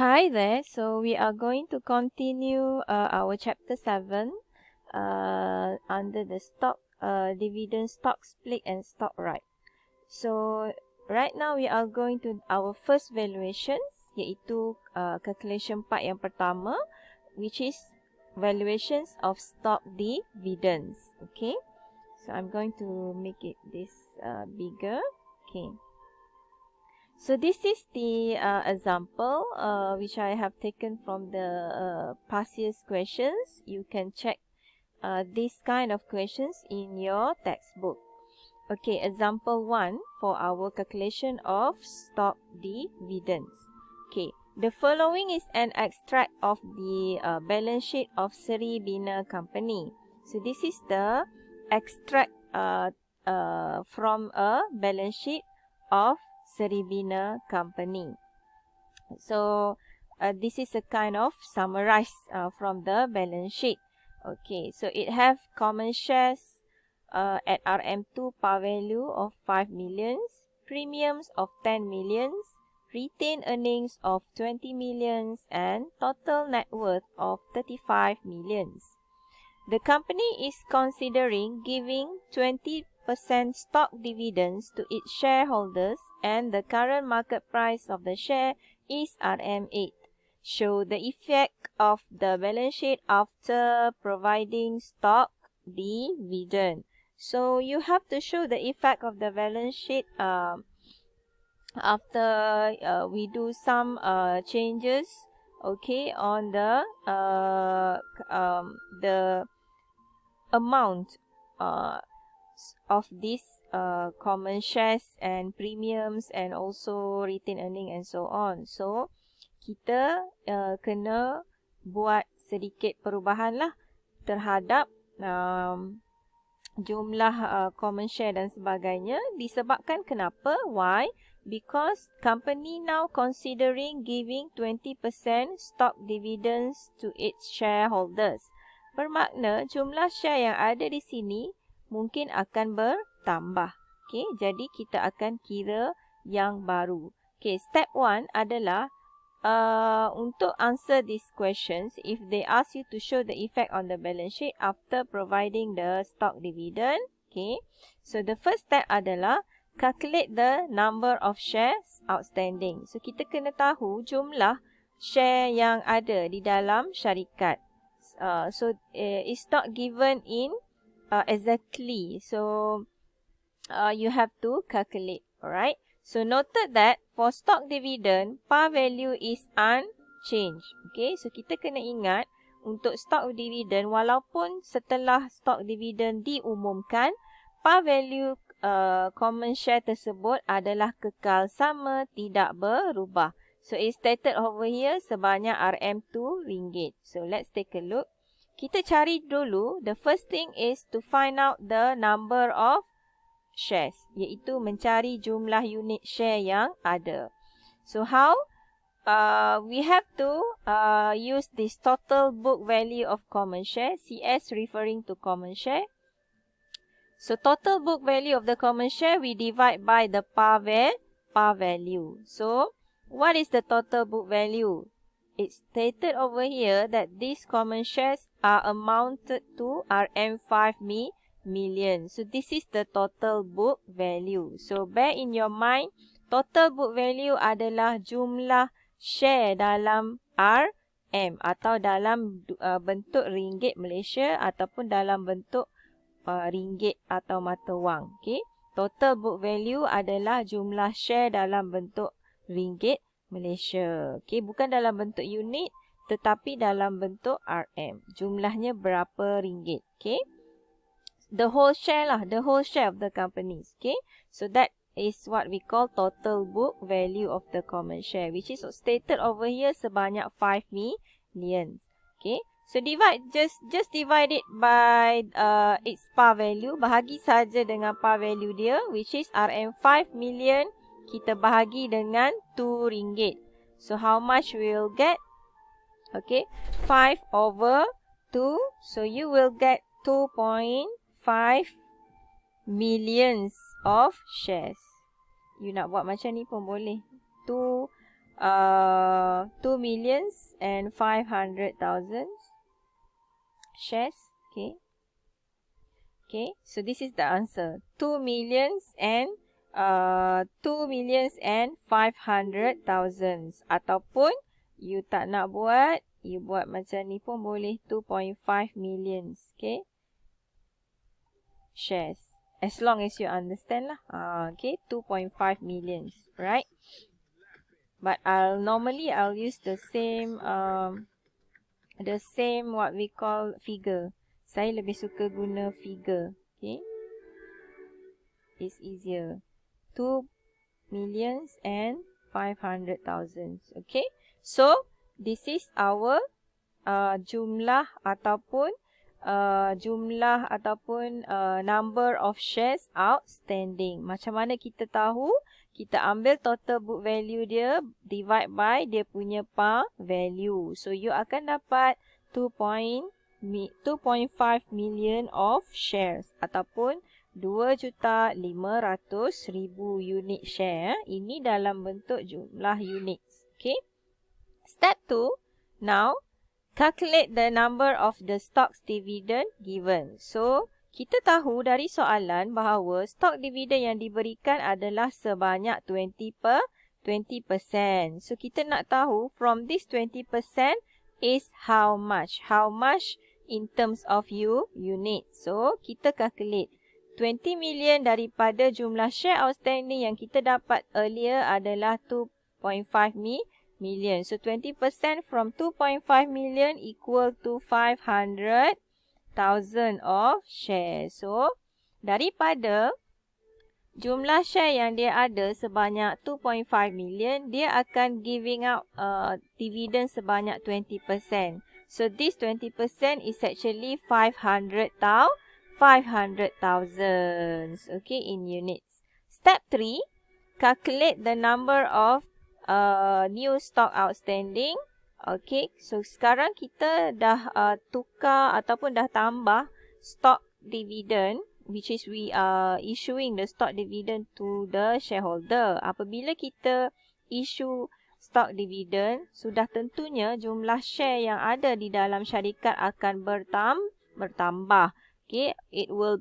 Hi there. So we are going to continue our chapter 7 under the dividend, stock split and stock right. So right now we are going to our first valuations, iaitu calculation part yang pertama, which is valuations of stock dividends. Okay. So I'm going to make it this bigger. Okay. So this is the example which I have taken from the past year's questions. You can check this kind of questions in your textbook. Okay, example 1 for our calculation of stock dividends. Okay, the following is an extract of the balance sheet of Seri Bina Company. So this is the extract from a balance sheet of Seri Bina Company. So this is a kind of summarize from the balance sheet. Okay, so it have common shares at RM2 par value of 5 millions, premiums of 10 millions, retained earnings of 20 millions, and total net worth of 35 millions. The company is considering giving 20% stock dividends to its shareholders, and the current market price of the share is RM8. Show the effect of the balance sheet after providing stock dividend. So you have to show the effect of the balance sheet after we do some changes, okay, on the amount of these common shares and premiums and also retained earning and so on. So kita kena buat sedikit perubahan lah terhadap jumlah common share dan sebagainya. Disebabkan kenapa? Why? Because company now considering giving 20% stock dividends to its shareholders. Bermakna jumlah share yang ada di sini mungkin akan bertambah. Okay, jadi kita akan kira yang baru. Okay, step 1 adalah untuk answer these questions, if they ask you to show the effect on the balance sheet after providing the stock dividend, okay. So the first step adalah calculate the number of shares outstanding. So kita kena tahu jumlah share yang ada di dalam syarikat. So it's not given in exactly. So you have to calculate, alright. So noted that for stock dividend, par value is unchanged. Okay, so kita kena ingat untuk stock dividend, walaupun setelah stock dividend diumumkan, par value common share tersebut adalah kekal sama, tidak berubah. So it's stated over here sebanyak RM2 ringgit. So let's take a look. Kita cari dulu, the first thing is to find out the number of shares, iaitu mencari jumlah unit share yang ada. So how? We have to use this total book value of common share, CS referring to common share. So total book value of the common share we divide by the par value. So what is the total book value? It's stated over here that these common shares are amounted to RM5 million. So this is the total book value. So bear in your mind, total book value adalah jumlah share dalam RM atau dalam bentuk ringgit Malaysia ataupun dalam bentuk ringgit atau mata wang. Okay? Total book value adalah jumlah share dalam bentuk ringgit Malaysia. Okay? Bukan dalam bentuk unit tetapi dalam bentuk RM. Jumlahnya berapa ringgit. Okay? The whole share lah, the whole share of the companies. Okay, so that is what we call total book value of the common share, which is stated over here sebanyak 5 million. Okay, so just divide it by its par value. Bahagi saja dengan par value dia, which is RM5 million. Kita bahagi dengan RM2. So how much we will get? Okay, 5 over 2. So you will get 2.5 millions of shares. You nak buat macam ni pun boleh. 2 2,500,000 shares. Okay. Okay, so this is the answer. 2,500,000. Ataupun you tak nak buat, you buat macam ni pun boleh, 2.5 million. Okay, shares. As long as you understand lah. Okay, 2.5 million. Right? But normally I'll use the same what we call figure. Saya lebih suka guna figure. Okay. It's easier. 2,500,000. Okay. So, this is our jumlah ataupun number of shares outstanding. Macam mana kita tahu? Kita ambil total book value dia, divide by dia punya par value. So, you akan dapat 2.5 million of shares ataupun 2,500,000 unit share. Ini dalam bentuk jumlah units. Okay. Step 2. Now, calculate the number of the stocks dividend given. So, kita tahu dari soalan bahawa stok dividen yang diberikan adalah sebanyak 20%. So, kita nak tahu from this 20% is how much? How much in terms of unit? So, kita calculate. 20 million daripada jumlah share outstanding yang kita dapat earlier adalah 2.5 million. So, 20% from 2.5 million equal to 500,000 of shares. So, daripada jumlah share yang dia ada sebanyak 2.5 million, dia akan giving out dividend sebanyak 20%. So, this 20% is actually 500,000. Okay, in units. Step 3, calculate the number of new stock outstanding. Okay, so sekarang kita dah tukar ataupun dah tambah stock dividend, which is we are issuing the stock dividend to the shareholder. Apabila kita issue stock dividend, sudah tentunya jumlah share yang ada di dalam syarikat akan bertambah. Okay, it will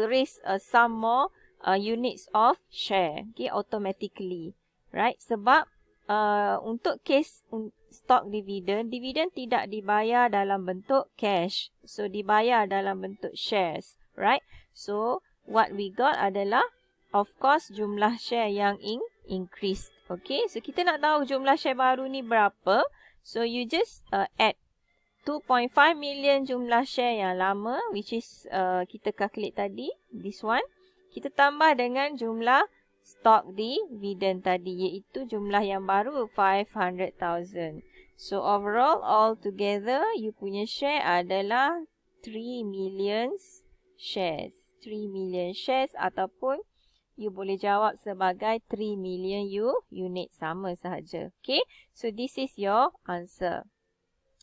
raise some more units of share. Okay, automatically, right? Sebab untuk case stock dividend tidak dibayar dalam bentuk cash, so dibayar dalam bentuk shares, right? So what we got adalah, of course, jumlah share yang increased. Okay, so kita nak tahu jumlah share baru ni berapa. So you just add 2.5 million jumlah share yang lama, which is kita calculate tadi, this one. Kita tambah dengan jumlah stock dividend tadi, iaitu jumlah yang baru 500,000. So overall, all together, you punya share adalah 3 million shares. 3 million shares ataupun you boleh jawab sebagai 3 million unit, sama sahaja. Okay, so this is your answer.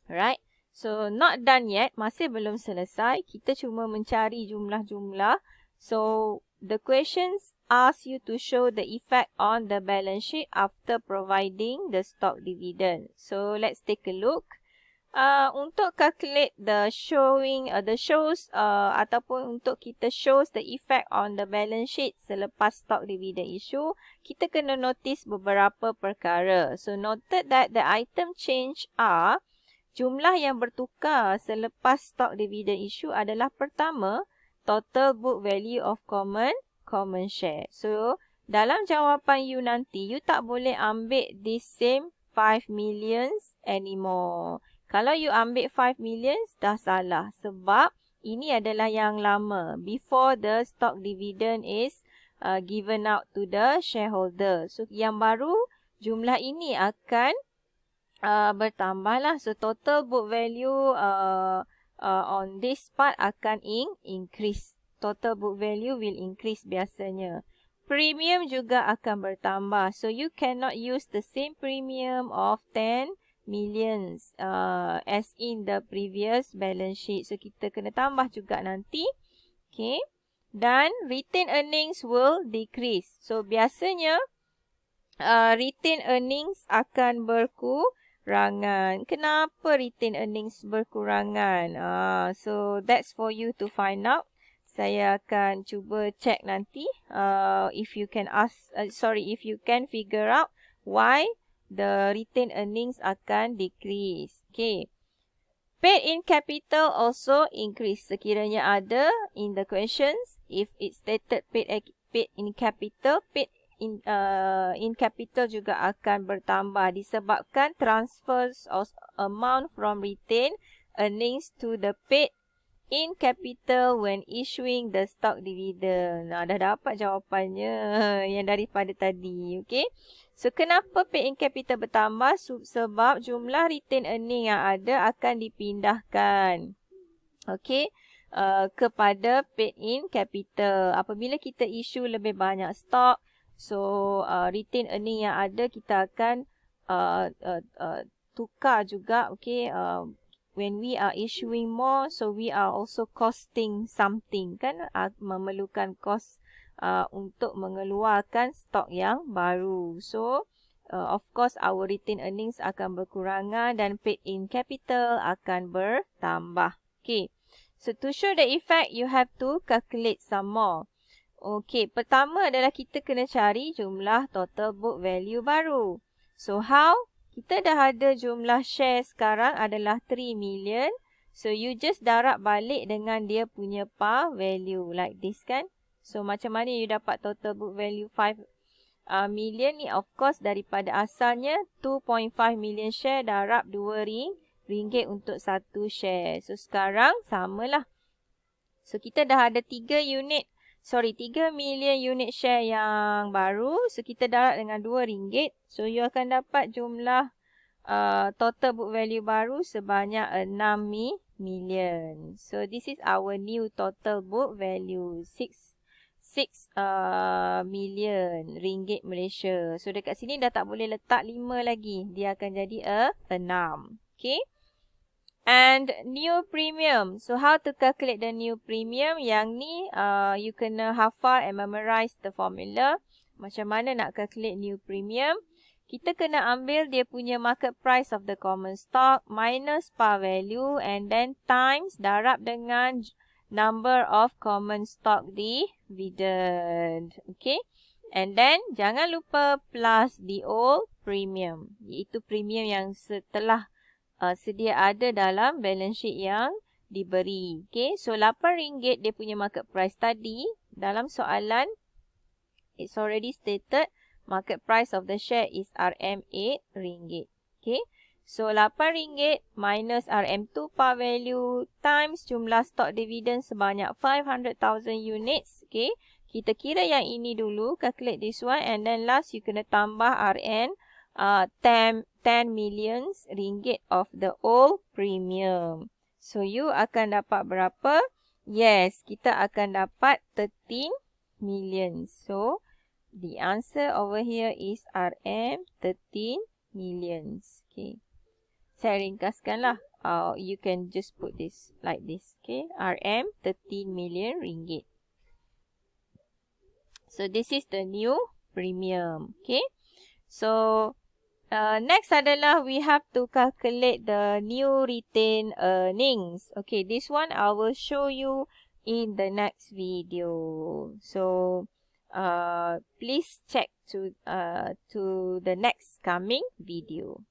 Right. So, not done yet. Masih belum selesai. Kita cuma mencari jumlah-jumlah. So, the questions ask you to show the effect on the balance sheet after providing the stock dividend. So, let's take a look. Untuk calculate the shows ataupun untuk kita shows the effect on the balance sheet selepas stock dividend issue, kita kena notice beberapa perkara. So, noted that the item change are jumlah yang bertukar selepas stock dividend issue adalah pertama, total book value of common share. So, dalam jawapan you nanti, you tak boleh ambil this same 5 millions anymore. Kalau you ambil 5 millions, dah salah. Sebab ini adalah yang lama. Before the stock dividend is given out to the shareholder. So, yang baru, jumlah ini akan bertambah lah. So, total book value on this part akan increase. Total book value will increase biasanya. Premium juga akan bertambah. So, you cannot use the same premium of 10 millions as in the previous balance sheet. So, kita kena tambah juga nanti. Okay. Dan, retained earnings will decrease. So, biasanya retained earnings akan berkurangan. Kenapa retained earnings berkurangan? So that's for you to find out. Saya akan cuba check nanti if you can if you can figure out why the retained earnings akan decrease. Okay. Paid in capital also increase. Sekiranya ada in the questions, if it stated paid in capital, paid in capital juga akan bertambah disebabkan transfers of amount from retained earnings to the paid in capital when issuing the stock dividend. Dah dapat jawapannya yang daripada tadi. Okay. So, kenapa paid in capital bertambah? Sebab jumlah retained earning yang ada akan dipindahkan. Okay. Kepada paid in capital. Apabila kita issue lebih banyak stock, so retained earning yang ada kita akan tukar juga. Okay. When we are issuing more, so we are also costing something, kan? Memerlukan cost untuk mengeluarkan stok yang baru. So, of course, our retained earnings akan berkurangan dan paid in capital akan bertambah. Okay. So, to show the effect, you have to calculate some more. Okay. Pertama adalah kita kena cari jumlah total book value baru. So, how? Kita dah ada jumlah share sekarang adalah 3 million. So, you just darab balik dengan dia punya par value. Like this, kan? So, macam mana you dapat total book value 5 million ni? Of course, daripada asalnya 2.5 million share darab 2 ringgit untuk satu share. So, sekarang samalah. So, kita dah ada 3 million unit share yang baru. So, kita darab dengan 2 ringgit. So, you akan dapat jumlah total book value baru sebanyak 6 million. So, this is our new total book value. 6 million ringgit Malaysia. So, dekat sini dah tak boleh letak 5 lagi. Dia akan jadi 6. Okay. And new premium. So, how to calculate the new premium? Yang ni, you kena hafal and memorize the formula. Macam mana nak calculate new premium? Kita kena ambil dia punya market price of the common stock minus par value and then times darab dengan number of common stock dividend. Okay. And then, jangan lupa plus the old premium. Iaitu premium yang setelah sedia ada dalam balance sheet yang diberi. Okay, so RM8 dia punya market price tadi. Dalam soalan, it's already stated market price of the share is RM8. Okay, so RM8 minus RM2 par value times jumlah stock dividend sebanyak 500,000 units. Okay, kita kira yang ini dulu, calculate this one and then last you kena tambah RN 10 millions ringgit of the old premium. So, you akan dapat berapa? Yes, kita akan dapat 13 millions. So, the answer over here is RM 13 millions. Okay. Saya ringkaskanlah. You can just put this like this. Okay. RM 13 million ringgit. So, this is the new premium. Okay. So, next adalah we have to calculate the new retained earnings. Okay, this one I will show you in the next video. So, please check to the next coming video.